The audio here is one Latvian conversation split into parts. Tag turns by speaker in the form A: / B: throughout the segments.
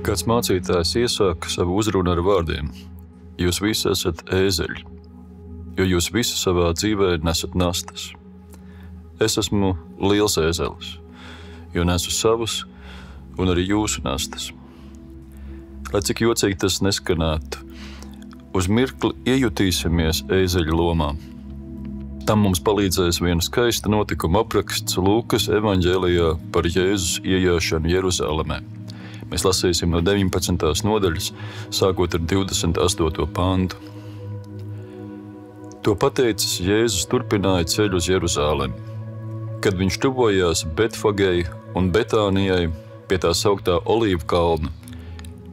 A: Kāds mācītājs iesāk savu uzrunu ar vārdiem: Jūs visi esat ēzeļi, jo jūs visi savā dzīvē nesat nastas. Es esmu liels ēzelis, jo nesu savus un arī jūsu nastas. Lai cik jocīgi tas neskanētu, uz mirkli iejutīsimies ēzeļu lomā. Tam mums palīdzēs viena skaista notikuma apraksts Lūkas evaņģēlijā par Jēzus iejāšanu Jeruzalemē. Mēs lasīsim no 19. nodaļas, sākot ar 28. pantu. To pateicis, Jēzus turpināja ceļu uz Jeruzalemi. Kad viņš tuvojās Betfagei un Betānijai pie tā sauktā Olīvu kalna,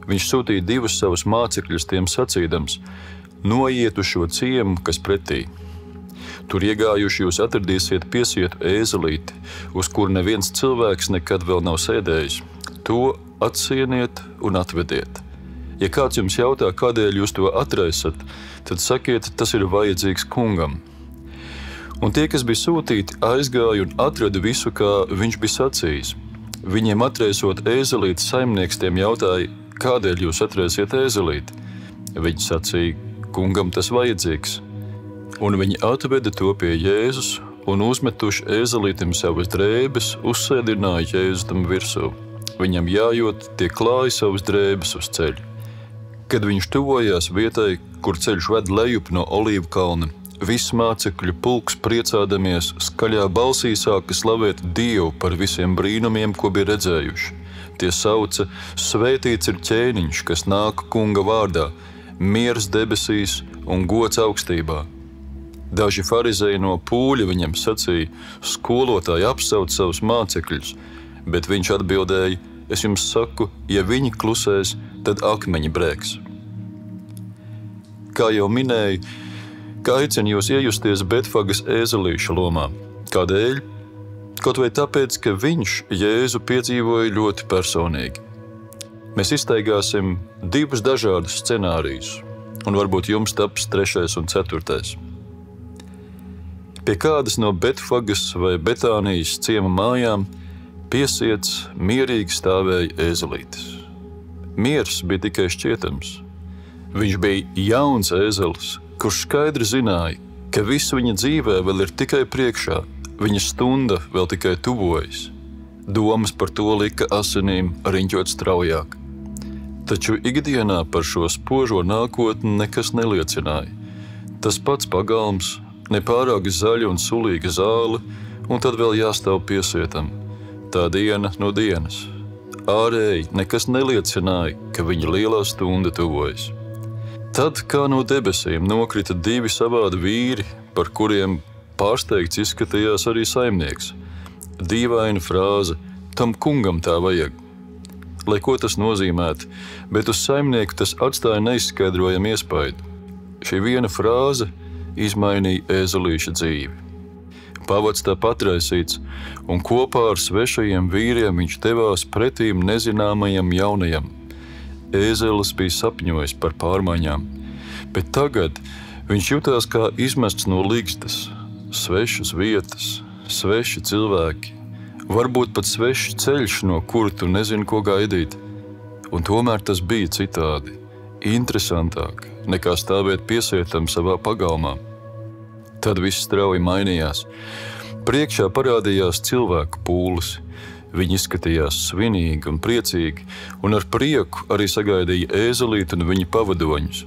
A: viņš sūtīja divus savus mācekļus tiem sacīdams: Noiet uz šo ciemu, kas pretī. Tur iegājuši jūs atradīsiet piesietu ēzelīti, uz kuru neviens cilvēks nekad vēl nav sēdējis. To atsieniet un atvediet. Ja kāds jums jautā, kādēļ jūs to atraisat, tad sakiet, tas ir vajadzīgs kungam. Un tie, kas bija sūtīti, aizgāja un atrada visu, kā viņš bija sacījis. Viņiem atraisot ēzelīti, saimnieks tiem jautāja: kādēļ jūs atraisiet ēzelīti? Viņi sacīja: kungam tas vajadzīgs. Un viņi atveda to pie Jēzus un uzmetuši ēzelītim savas drēbes, uzsēdināja Jēzu tam virsū. Viņam jājot, tie klāja savas drēbes uz ceļu. Kad viņš tuvojās vietai, kur ceļš ved lejup no Olīvu kalna, viss mācekļu pulks priecādamies skaļā balsī sāka slavēt Dievu par visiem brīnumiem, ko bija redzējuši. Tie sauca: Svētīts ir ķēniņš, kas nāk kunga vārdā, miers debesīs un gods augstībā. Daži farizēji no pūļa viņam sacīja: skolotāji apsauc savus mācekļus, bet viņš atbildēja: es jums saku, ja viņi klusēs, tad akmeņi brēks. Kā jau minēju, kā aicinu jūs iejusties Betfagas ēzelīša lomā. Kādēļ? Kaut vai tāpēc, ka viņš Jēzu piedzīvoja ļoti personīgi. Mēs iztaigāsim divus dažādus scenārijus, un varbūt jums taps 3. un 4. Pie kādas no Betfagas vai Betānijas ciema mājām piesiets mierīgi stāvēja ēzelītis. Miers bija tikai šķietams. Viņš bija jauns ēzelis, kurš skaidri zināja, ka viss viņa dzīvē vēl ir tikai priekšā, viņa stunda vēl tikai tuvojas. Domas par to lika asinīm riņķot straujāk. Taču ikdienā par šo spožo nākotni nekas neliecināja. Tas pats pagalms, nepārāk zaļa un sulīga zāle, un tad vēl jāstāv piesietam. Tā diena no dienas. Ārēji nekas neliecināja, ka viņa lielā stunda tuvojas. Tad, kā no debesīm, nokrita divi savādi vīri, par kuriem pārsteigts izskatījās arī saimnieks. Dīvaina frāze: tam kungam tā vajag. Lai ko tas nozīmētu, bet uz saimnieku tas atstāja neizskaidrojamu iespaidu. Šī viena frāze izmainīja ēzelīša dzīvi. Pavads tā patraisīts, un kopā ar svešajiem vīriem viņš devās pretīm nezināmajam jaunajam. Ēzelis bija sapņojis par pārmaiņām, bet tagad viņš jutās kā izmests no ligstas. Svešas vietas, sveši cilvēki, varbūt pat svešs ceļš, no kura tu nezini, ko gaidīt. Un tomēr tas bija citādi, interesantāk nekā stāvēt piesietam savā pagalmā. Tad viss strauji mainījās. Priekšā parādījās cilvēku pūlis. Viņi izskatījās svinīgi un priecīgi, un ar prieku arī sagaidīja ēzelīti un viņa pavadoņus.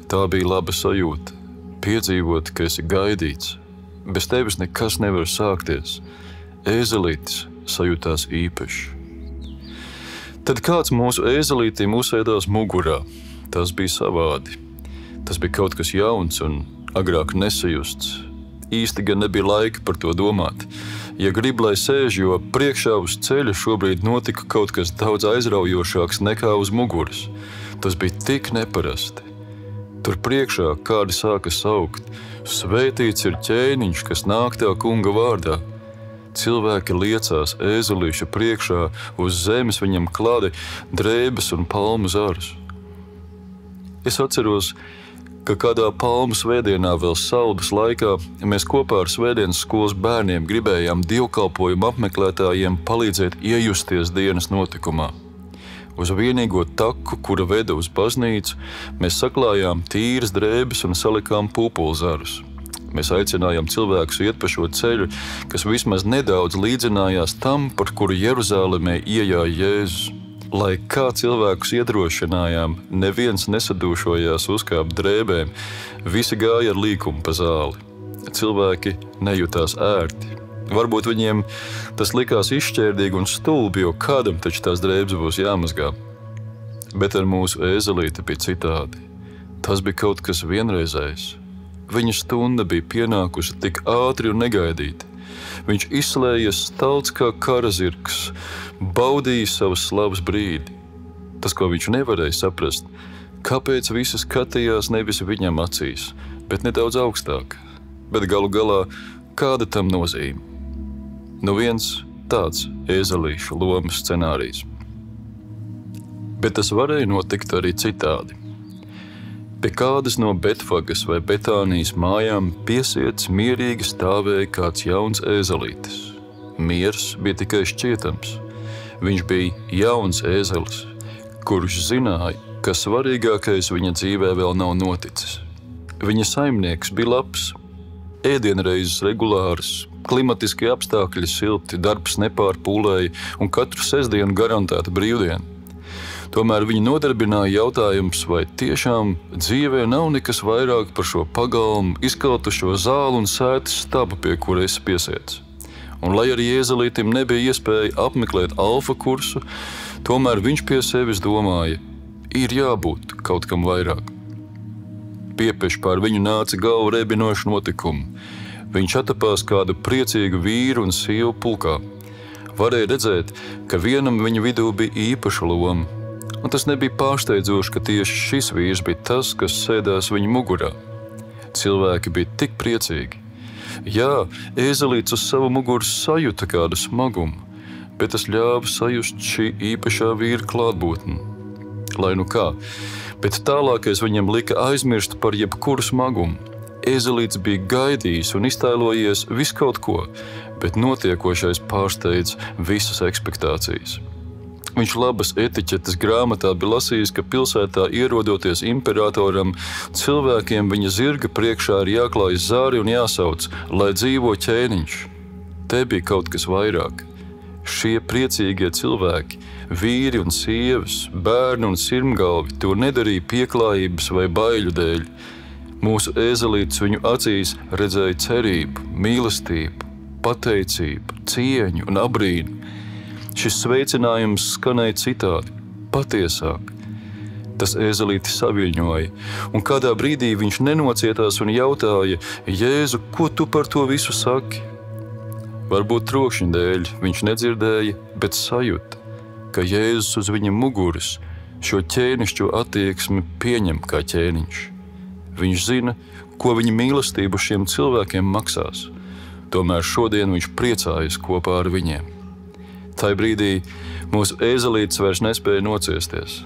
A: Tā bija laba sajūta, piedzīvot, ka esi gaidīts. Bez tevis nekas nevar sākties. Ēzelītis sajūtās īpaši. Tad kāds mūsu ēzelītim uzsēdās mugurā. Tas bija savādi. Tas bija kaut kas jauns un agrāk nesajusts. Īsti gan nebija laika par to domāt. Ja grib, lai sēž, jo priekšā uz ceļa šobrīd notika kaut kas daudz aizraujošāks nekā uz muguras. Tas bija tik neparasti. Tur priekšā kādi sāka saukt: Svētīts ir ķēniņš, kas nāk tā kunga vārdā. Cilvēki liecās ēzelīša priekšā, uz zemes viņam klādi drēbes un palmu zarus. Es atceros, ka kādā palmu svētdienā vēl Saldus laikā mēs kopā ar svētdienas skolas bērniem gribējām dievkalpojumu apmeklētājiem palīdzēt iejusties dienas notikumā. Uz vienīgo taku, kura veda uz baznīcu, mēs saklājām tīras drēbes un salikām pupulzarus. Mēs aicinājām cilvēkus iet pa šo ceļu, kas vismaz nedaudz līdzinājās tam, par kuru Jeruzālemē iejāja Jēzus. Lai kā cilvēkus iedrošinājām, neviens nesadūšojās uzkāpt drēbēm, visi gāja ar līkumu pa zāli. Cilvēki nejūtās ērti. Varbūt viņiem tas likās izšķērdīgi un stulbi, jo kādam taču tās drēbes būs jāmazgā. Bet ar mūsu ēzelīti bija citādi. Tas bija kaut kas vienreizējs. Viņa stunda bija pienākusi tik ātri un negaidīti. Viņš izslējies stalts kā karazirgs, baudīja savas slavas brīdi. Tas, ko viņš nevarēja saprast, kāpēc visi skatījās nevis viņam acīs, bet nedaudz augstāk. Bet galu galā, kāda tam nozīme? Nu viens tāds ēzelīšu lomas scenārijs. Bet tas varēja notikt arī citādi. Pie kādas no Betfagas vai Betānijas mājām piesiets mierīgi stāvēja kāds jauns ēzelītis. Miers bija tikai šķietams. Viņš bija jauns ēzelis, kurš zināja, ka svarīgākais viņa dzīvē vēl nav noticis. Viņa saimnieks bija labs, ēdienreizes regulāras, klimatiskie apstākļi silti, darbs nepārpūlēja un katru sestdienu garantēta brīvdiena. Tomēr viņa nodarbināja jautājums, vai tiešām dzīvē nav nekas vairāk par šo pagalmu, izkaltušo zāli un sētas stabu, pie kura esi piesiets. Un lai arī ēzelītim nebija iespēja apmeklēt alfa kursu, tomēr viņš pie sevis domāja, ir jābūt kaut kam vairāk. Piepeši pār viņu nāca galvu rebinoši notikumi. Viņš atapās kādu priecīgu vīru un sievu pulkā. Varēja redzēt, ka vienam viņa vidū bija īpaša loma. Un tas nebija pārsteidzoši, ka tieši šis vīrs bija tas, kas sēdās viņa mugurā. Cilvēki bija tik priecīgi. Jā, ēzelīts uz savu muguru sajuta kādu smagumu, bet tas ļāva sajust šī īpašā vīra klātbūtni. Lai nu kā, bet tālākais viņam lika aizmirst par jebkuru smagumu. Ēzelīts bija gaidījis un iztēlojies visu kaut ko, bet notiekošais pārsteidz visas ekspektācijas. Viņš labas etiķetes grāmatā bija lasījis, ka pilsētā ierodoties imperatoram, cilvēkiem viņa zirga priekšā ir jāklājas zāri un jāsauc, lai dzīvo ķēniņš. Te bija kaut kas vairāk. Šie priecīgie cilvēki, vīri un sievas, bērni un sirmgalvi, to nedarīja pieklājības vai baiļu dēļ. Mūsu ēzelītis viņu acīs redzēja cerību, mīlestību, pateicību, cieņu un abrīnu. Šis sveicinājums skanēja citādi, patiesāk. Tas ēzelītis saviļņoja, un kādā brīdī viņš nenocietās un jautāja, Jēzu, ko tu par to visu saki? Varbūt trokšņa dēļ viņš nedzirdēja, bet sajuta, ka Jēzus uz viņa muguras šo ķēnišķo attieksmi pieņem kā ķēniņš. Viņš zina, ko viņa mīlestība šiem cilvēkiem maksās. Tomēr šodien viņš priecājas kopā ar viņiem. Tai brīdī mūsu ēzelītis vairs nespēja nociesties.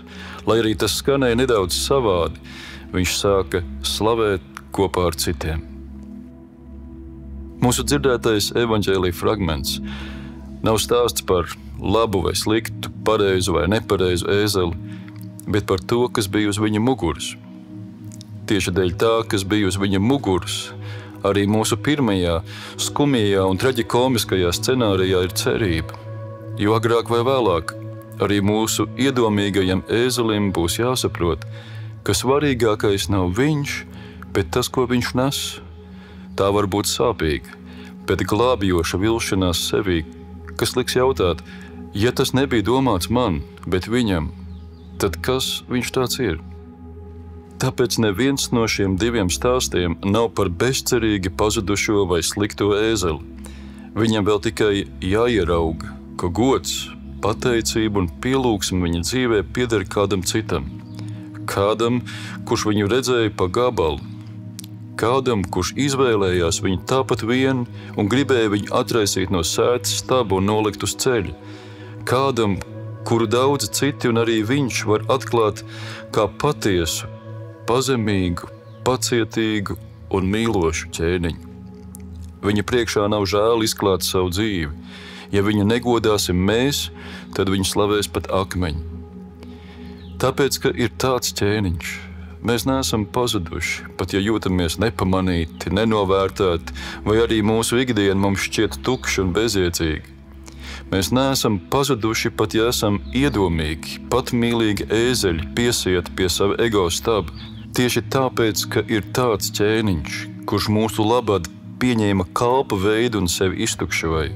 A: Lai arī tas skanēja nedaudz savādi, viņš sāka slavēt kopā ar citiem. Mūsu dzirdētais evaņģēlija fragments nav stāsts par labu vai sliktu, pareizu vai nepareizu ēzeli, bet par to, kas bija uz viņa muguras. Tieši dēļ tā, kas bija uz viņa muguras, arī mūsu pirmajā, skumjajā un traģikomiskajā scenārijā ir cerība. Jo agrāk vai vēlāk arī mūsu iedomīgajam ēzelim būs jāsaprot, ka svarīgākais nav viņš, bet tas, ko viņš nes. Tā var būt sāpīga, bet glābjoša vilšanās sevī, kas liks jautāt, ja tas nebija domāts man, bet viņam, tad kas viņš tāds ir? Tāpēc neviens no šiem diviem stāstiem nav par bezcerīgi pazudušo vai slikto ēzeli. Viņam vēl tikai jāierauga, ka gods, pateicība un pielūgsme viņa dzīvē pieder kādam citam. Kādam, kurš viņu redzēja pa gabalu. Kādam, kurš izvēlējās viņu tāpat vien un gribēja viņu atraisīt no sētas staba un nolikt uz ceļa. Kādam, kuru daudzi citi un arī viņš var atklāt kā patiesu, pazemīgu, pacietīgu un mīlošu ķēniņu. Viņa priekšā nav žēl izklāt savu dzīvi. Ja viņu negodāsim mēs, tad viņu slavēs pat akmeņi. Tāpēc, ka ir tāds ķēniņš. Mēs neesam pazuduši, pat ja jūtamies nepamanīti, nenovērtēti, vai arī mūsu ikdiena mums šķiet tukša un bezjēdzīga. Mēs neesam pazuduši, pat ja esam iedomīgi, patmīlīgi ēzeļi, piesieti pie sava ego staba. Tieši tāpēc, ka ir tāds ķēniņš, kurš mūsu labad pieņēma kalpa veidu un sevi iztukšoja.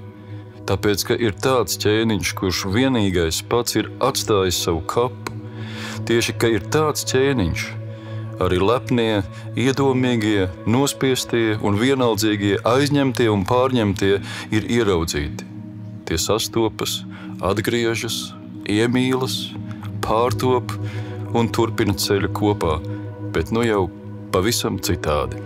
A: Tāpēc, ka ir tāds ķēniņš, kurš vienīgais pats ir atstājis savu kapu. Tieši, ka ir tāds ķēniņš, arī lepnie, iedomīgie, nospiestie un vienaldzīgie, aizņemtie un pārņemtie ir ieraudzīti. Tie sastopas, atgriežas, iemīlas, pārtop un turpina ceļu kopā, bet nu jau pavisam citādi.